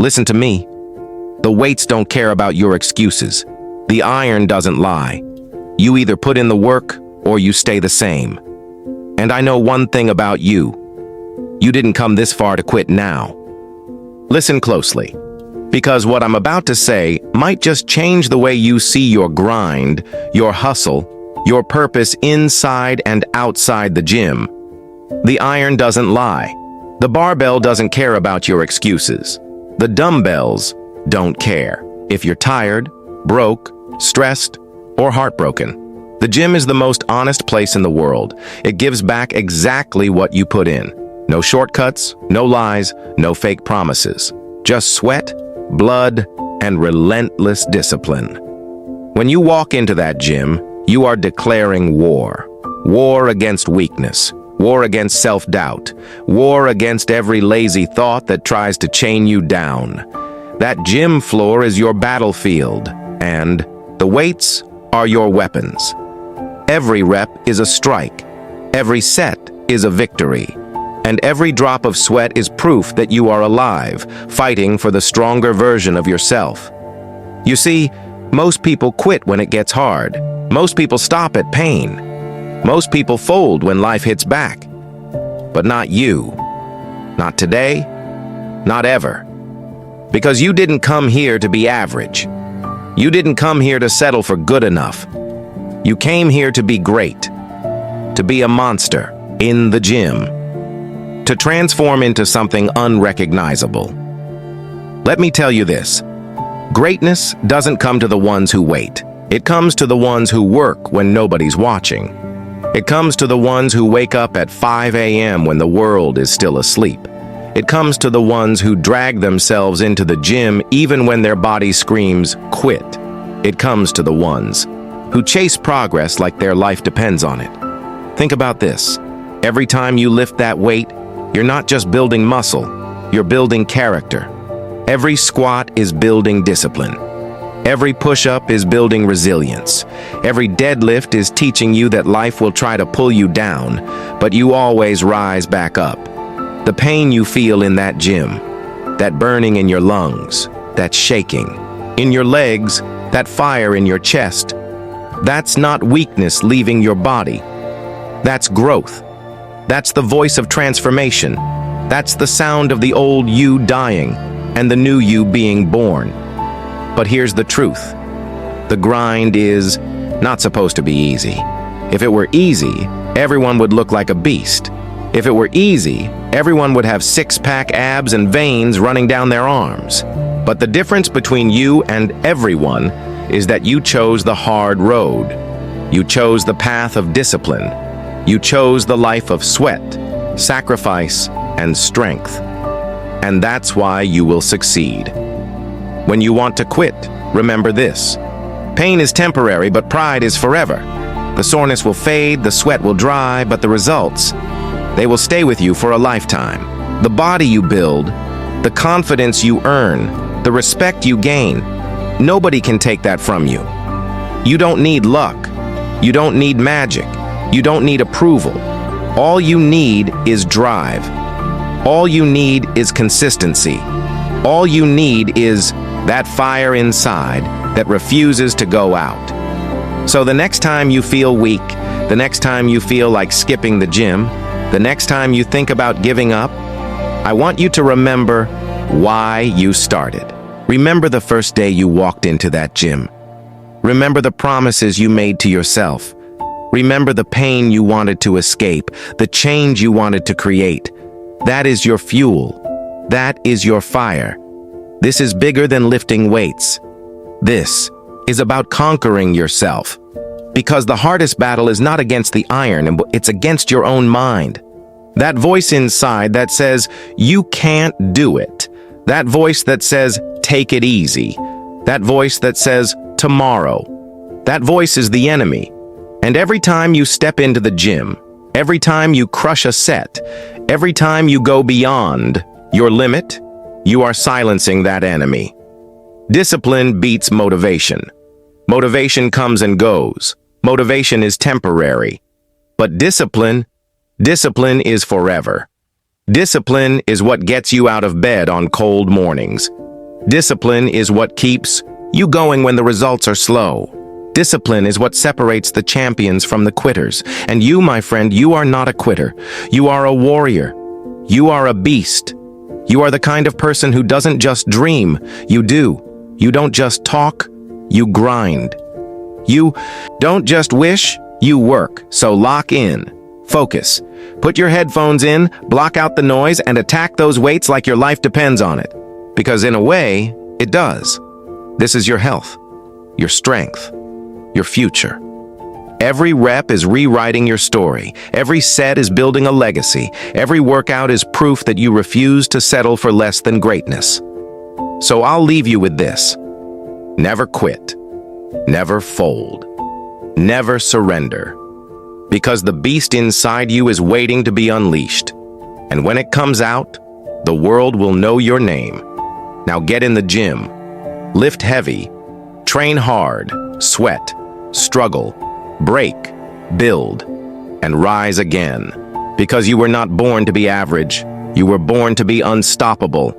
Listen to me. The weights don't care about your excuses. The iron doesn't lie. You either put in the work or you stay the same. And I know one thing about you. You didn't come this far to quit now. Listen closely, because what I'm about to say might just change the way you see your grind, your hustle, your purpose inside and outside the gym. The iron doesn't lie. The barbell doesn't care about your excuses. The dumbbells don't care if you're tired, broke, stressed, or heartbroken. The gym is the most honest place in the world. It gives back exactly what you put in. No shortcuts, no lies, no fake promises. Just sweat, blood, and relentless discipline. When you walk into that gym, you are declaring war. War against weakness. War against self-doubt. War against every lazy thought that tries to chain you down. That gym floor is your battlefield, and the weights are your weapons. Every rep is a strike. Every set is a victory. And every drop of sweat is proof that you are alive, fighting for the stronger version of yourself. You see, most people quit when it gets hard. Most people stop at pain. Most people fold when life hits back. But not you. Not today. Not ever. Because you didn't come here to be average. You didn't come here to settle for good enough. You came here to be great. To be a monster in the gym. To transform into something unrecognizable. Let me tell you this. Greatness doesn't come to the ones who wait. It comes to the ones who work when nobody's watching. It comes to the ones who wake up at 5 a.m. when the world is still asleep. It comes to the ones who drag themselves into the gym even when their body screams, quit. It comes to the ones who chase progress like their life depends on it. Think about this. Every time you lift that weight, you're not just building muscle, you're building character. Every squat is building discipline. Every push-up is building resilience. Every deadlift is teaching you that life will try to pull you down, but you always rise back up. The pain you feel in that gym, that burning in your lungs, that shaking, in your legs, that fire in your chest, that's not weakness leaving your body. That's growth. That's the voice of transformation. That's the sound of the old you dying and the new you being born. But here's the truth. The grind is not supposed to be easy. If it were easy, everyone would look like a beast. If it were easy, everyone would have six-pack abs and veins running down their arms. But the difference between you and everyone is that you chose the hard road. You chose the path of discipline. You chose the life of sweat, sacrifice, and strength. And that's why you will succeed. When you want to quit, remember this. Pain is temporary, but pride is forever. The soreness will fade, the sweat will dry, but the results, they will stay with you for a lifetime. The body you build, the confidence you earn, the respect you gain, nobody can take that from you. You don't need luck. You don't need magic. You don't need approval. All you need is drive. All you need is consistency. All you need is that fire inside that refuses to go out. So the next time you feel weak, the next time you feel like skipping the gym, the next time you think about giving up, I want you to remember why you started. Remember the first day you walked into that gym. Remember the promises you made to yourself. Remember the pain you wanted to escape, the change you wanted to create. That is your fuel. That is your fire. This is bigger than lifting weights. This is about conquering yourself. Because the hardest battle is not against the iron, it's against your own mind. That voice inside that says, you can't do it. That voice that says, take it easy. That voice that says, tomorrow. That voice is the enemy. And every time you step into the gym, every time you crush a set, every time you go beyond your limit, you are silencing that enemy. Discipline beats motivation. Motivation comes and goes. Motivation is temporary. But discipline is forever. Discipline is what gets you out of bed on cold mornings. Discipline is what keeps you going when the results are slow. Discipline is what separates the champions from the quitters. And you, my friend, you are not a quitter. You are a warrior. You are a beast. You are the kind of person who doesn't just dream, you do. You don't just talk, you grind. You don't just wish, you work. So lock in. Focus. Put your headphones in, block out the noise, and attack those weights like your life depends on it. Because in a way, it does. This is your health, your strength, your future. Every rep is rewriting your story. Every set is building a legacy. Every workout is proof that you refuse to settle for less than greatness. So I'll leave you with this. Never quit. Never fold. Never surrender. Because the beast inside you is waiting to be unleashed. And when it comes out, the world will know your name. Now get in the gym. Lift heavy. Train hard. Sweat. Struggle. Break. Build. And rise again. Because you were not born to be average. You were born to be unstoppable.